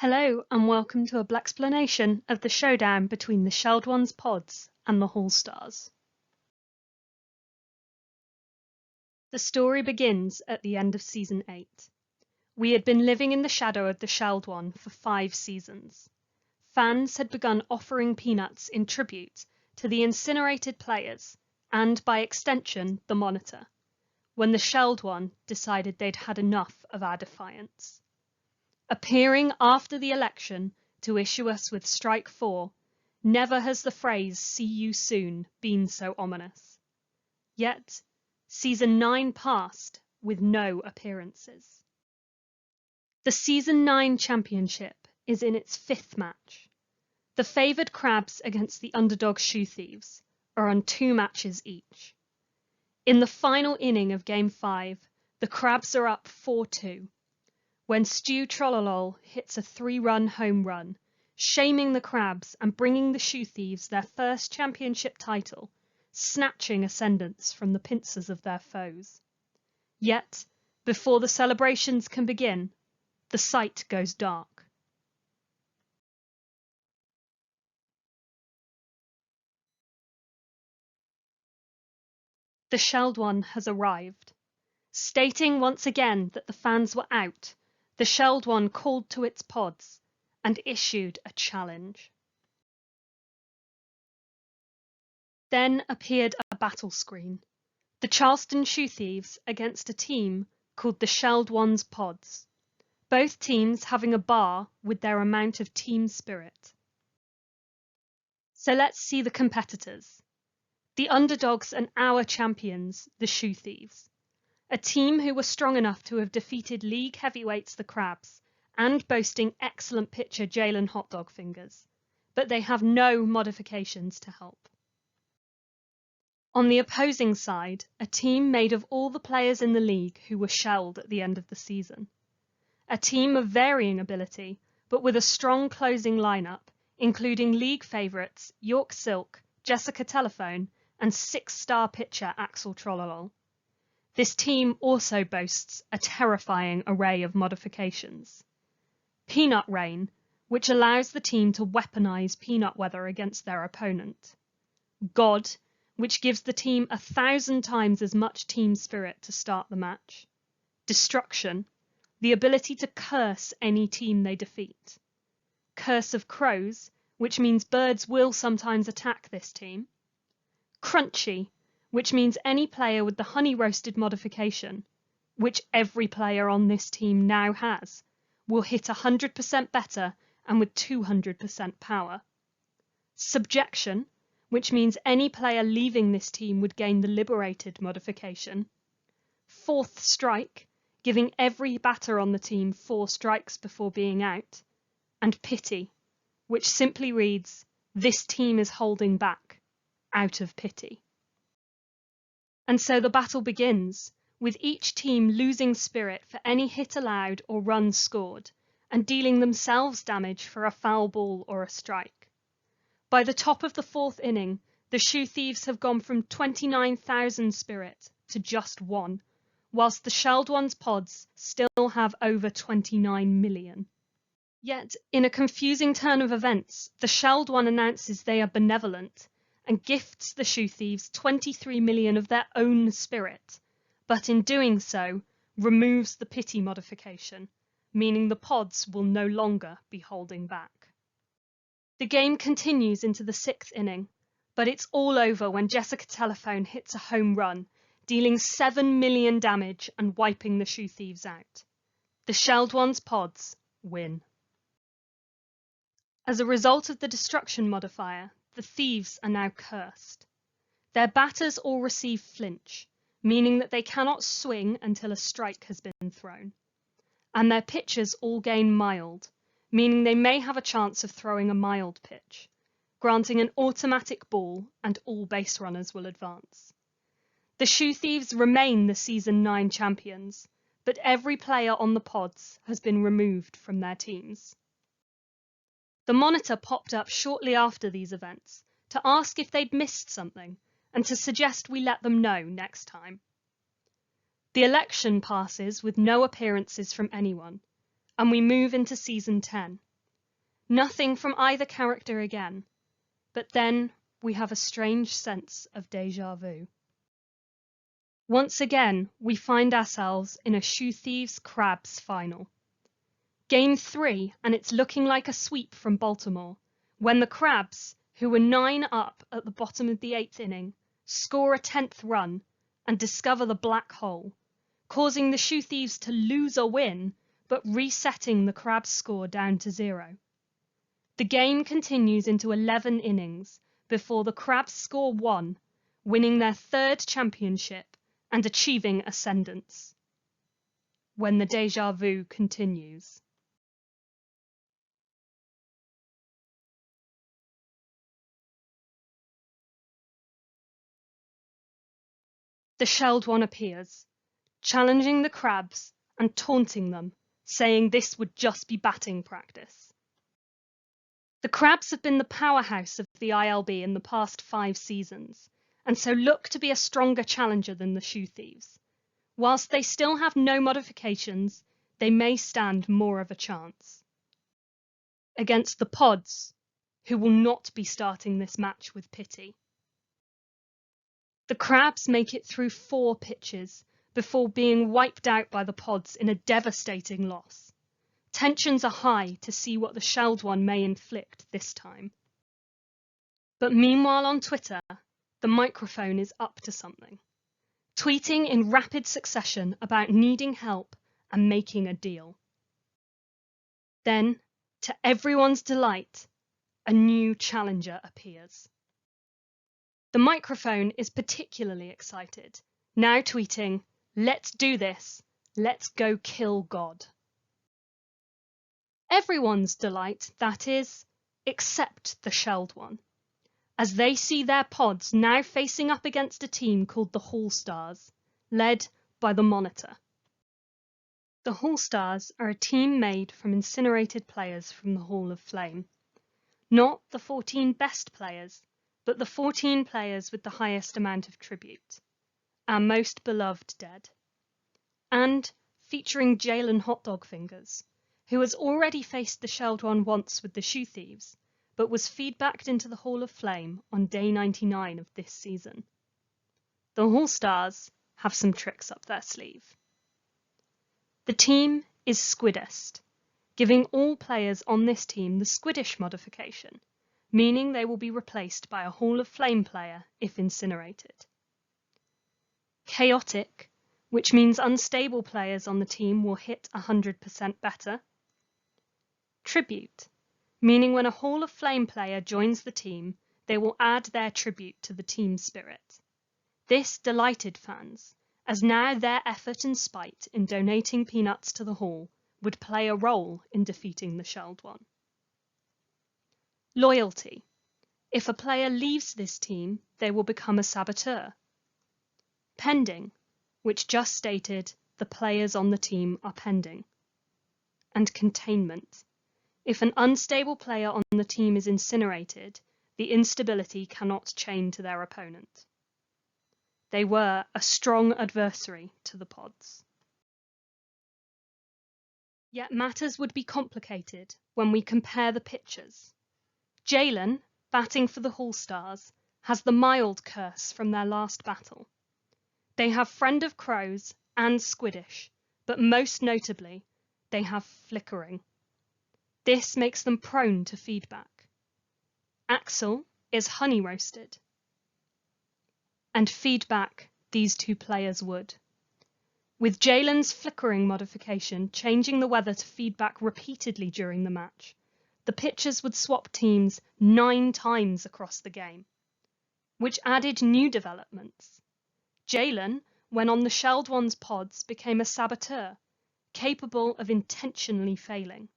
Hello and welcome to a Blaxplanation of the showdown between the Shelled Ones pods and the Hall Stars. The story begins at the end of Season 8. We had been living in the shadow of the Shelled One for 5 seasons. Fans had begun offering peanuts in tribute to the incinerated players and, by extension, the Monitor, when the Shelled One decided they'd had enough of our defiance. Appearing after the election to issue us with Strike 4, never has the phrase "see you soon" been so ominous. Yet, Season 9 passed with no appearances. The Season 9 championship is in its 5th match. The favoured Crabs against the underdog Shoe Thieves are on 2 matches each. In the final inning of Game 5, the Crabs are up 4-2. When Stu Trollolol hits a 3-run home run, shaming the Crabs and bringing the Shoe Thieves their first championship title, snatching ascendance from the pincers of their foes. Yet, before the celebrations can begin, the sight goes dark. The Shelled One has arrived. Stating once again that the fans were out, the Shelled One called to its pods and issued a challenge. Then appeared a battle screen. The Charleston Shoe Thieves against a team called the Shelled Ones Pods, both teams having a bar with their amount of team spirit. So let's see the competitors. The underdogs and our champions, the Shoe Thieves. A team who were strong enough to have defeated league heavyweights the Crabs and boasting excellent pitcher Jalen Hotdog Fingers, but they have no modifications to help. On the opposing side, a team made of all the players in the league who were shelled at the end of the season. A team of varying ability, but with a strong closing lineup, including league favourites York Silk, Jessica Telephone, and 6-star pitcher Axel Trollolol. This team also boasts a terrifying array of modifications. Peanut Rain, which allows the team to weaponize peanut weather against their opponent. God, which gives the team 1,000 times as much team spirit to start the match. Destruction, the ability to curse any team they defeat. Curse of Crows, which means birds will sometimes attack this team. Crunchy, which means any player with the honey roasted modification, which every player on this team now has, will hit 100% better and with 200% power. Subjection, which means any player leaving this team would gain the liberated modification. Fourth Strike, giving every batter on the team 4 strikes before being out. And Pity, which simply reads, "This team is holding back, out of pity." And so the battle begins, with each team losing spirit for any hit allowed or run scored, and dealing themselves damage for a foul ball or a strike. By the top of the 4th inning, the Shoe Thieves have gone from 29,000 spirit to just 1, whilst the Shelled Ones pods still have over 29 million. Yet, in a confusing turn of events, the Shelled One announces they are benevolent and gifts the Shoe Thieves 23 million of their own spirit, but in doing so, removes the pity modification, meaning the pods will no longer be holding back. The game continues into the 6th inning, but it's all over when Jessica Telephone hits a home run, dealing 7 million damage and wiping the Shoe Thieves out. The Shelled Ones pods win. As a result of the destruction modifier, the Thieves are now cursed. Their batters all receive flinch, meaning that they cannot swing until a strike has been thrown. And their pitchers all gain mild, meaning they may have a chance of throwing a mild pitch, granting an automatic ball and all base runners will advance. The Shoe Thieves remain the Season 9 champions, but every player on the pods has been removed from their teams. The Monitor popped up shortly after these events to ask if they'd missed something and to suggest we let them know next time. The election passes with no appearances from anyone, and we move into Season 10. Nothing from either character again, but then we have a strange sense of déjà vu. Once again, we find ourselves in a Shoe Thieves Crabs final. Game 3, and it's looking like a sweep from Baltimore, when the Crabs, who were 9 up at the bottom of the 8th inning, score a 10th run and discover the black hole, causing the Shoe Thieves to lose a win, but resetting the Crabs' score down to 0. The game continues into 11 innings before the Crabs score 1, winning their 3rd championship and achieving ascendance. When the déjà vu continues. The shelled one appears, challenging the Crabs and taunting them, saying this would just be batting practice. The Crabs have been the powerhouse of the ILB in the past 5 seasons, and so look to be a stronger challenger than the Shoe Thieves. Whilst they still have no modifications, they may stand more of a chance. Against the Pods, who will not be starting this match with pity. The Crabs make it through 4 pitches before being wiped out by the Pods in a devastating loss. Tensions are high to see what the shelled one may inflict this time. But meanwhile on Twitter, the microphone is up to something, tweeting in rapid succession about needing help and making a deal. Then, to everyone's delight, a new challenger appears. The microphone is particularly excited, now tweeting, "Let's do this, let's go kill God." Everyone's delight, that is, except the shelled one, as they see their Pods now facing up against a team called the Hall Stars, led by the Monitor. The Hall Stars are a team made from incinerated players from the Hall of Flame. Not the 14 best players, but the 14 players with the highest amount of tribute, our most beloved dead. And featuring Jalen Hotdog Fingers, who has already faced the shelled one once with the Shoe Thieves, but was feedbacked into the Hall of Flame on day 99 of this season. The Hall Stars have some tricks up their sleeve. The team is Squiddest, giving all players on this team the Squiddish modification, meaning they will be replaced by a Hall of Flame player if incinerated. Chaotic, which means unstable players on the team will hit 100% better. Tribute, meaning when a Hall of Flame player joins the team, they will add their tribute to the team spirit. This delighted fans, as now their effort and spite in donating peanuts to the Hall would play a role in defeating the shelled one. Loyalty. If a player leaves this team, they will become a saboteur. Pending, which just stated the players on the team are pending. And containment. If an unstable player on the team is incinerated, the instability cannot chain to their opponent. They were a strong adversary to the Pods. Yet matters would be complicated when we compare the pitchers. Jalen, batting for the Hall Stars, has the mild curse from their last battle. They have Friend of Crows and Squiddish, but most notably, they have Flickering. This makes them prone to feedback. Axel is honey roasted. And feedback these 2 players would. With Jalen's Flickering modification changing the weather to feedback repeatedly during the match, the pitchers would swap teams 9 times across the game, which added new developments. Jalen, when on the shelled one's Pods, became a saboteur, capable of intentionally failing,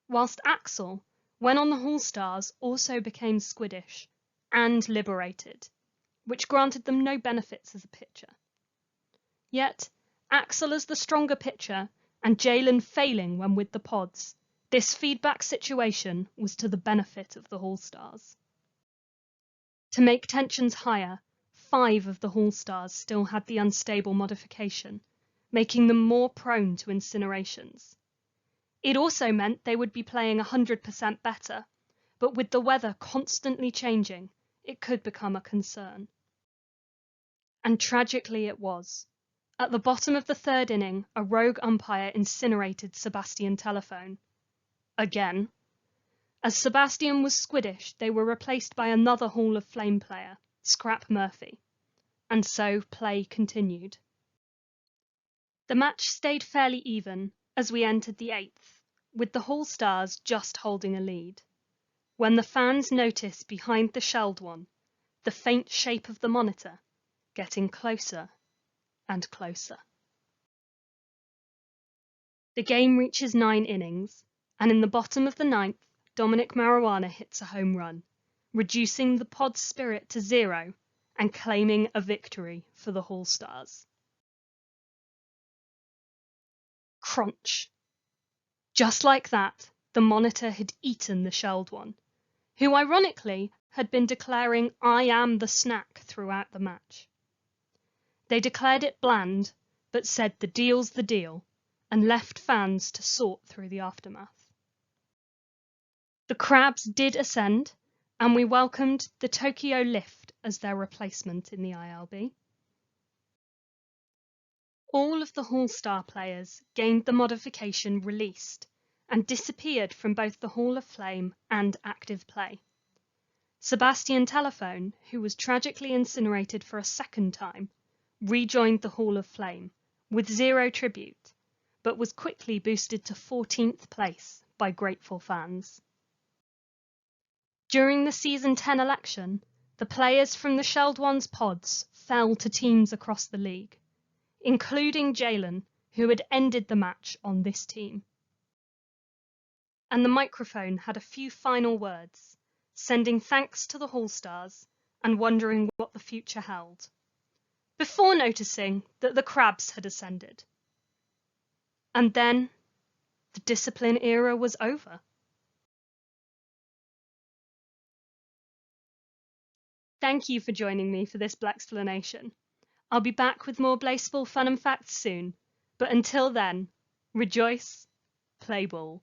whilst Axel, when on the Hall Stars, also became Squiddish and liberated, which granted them no benefits as a pitcher. Yet, Axel as the stronger pitcher and Jalen failing when with the Pods, this feedback situation was to the benefit of the Hall Stars. To make tensions higher, 5 of the Hall Stars still had the unstable modification, making them more prone to incinerations. It also meant they would be playing 100% better, but with the weather constantly changing, it could become a concern. And tragically it was. At the bottom of the third inning, a rogue umpire incinerated Sebastian Telephone. Again. As Sebastian was squiddish, they were replaced by another Hall of Flame player, Scrap Murphy. And so play continued. The match stayed fairly even as we entered the eighth, with the Hall Stars just holding a lead, when the fans noticed behind the shelled one the faint shape of the monitor getting closer and closer. The game reaches 9 innings, and in the bottom of the ninth, Dominic Marijuana hits a home run, reducing the pod's spirit to 0 and claiming a victory for the Hall Stars. Crunch. Just like that, the monitor had eaten the shelled one, who ironically had been declaring "I am the snack" throughout the match. They declared it bland, but said the deal's the deal, and left fans to sort through the aftermath. The Crabs did ascend, and we welcomed the Tokyo Lift as their replacement in the ILB. All of the Hall Star players gained the modification Released and disappeared from both the Hall of Flame and active play. Sebastian Telephone, who was tragically incinerated for a second time, rejoined the Hall of Flame with 0 tribute, but was quickly boosted to 14th place by grateful fans. During the Season 10 election, the players from the Shelled Ones pods fell to teams across the league, including Jalen, who had ended the match on this team. And the microphone had a few final words, sending thanks to the Hall Stars and wondering what the future held, before noticing that the Crabs had ascended. And then the discipline era was over. Thank you for joining me for this Blaxplanation. I'll be back with more Blaseball fun and facts soon, but until then, rejoice, play ball.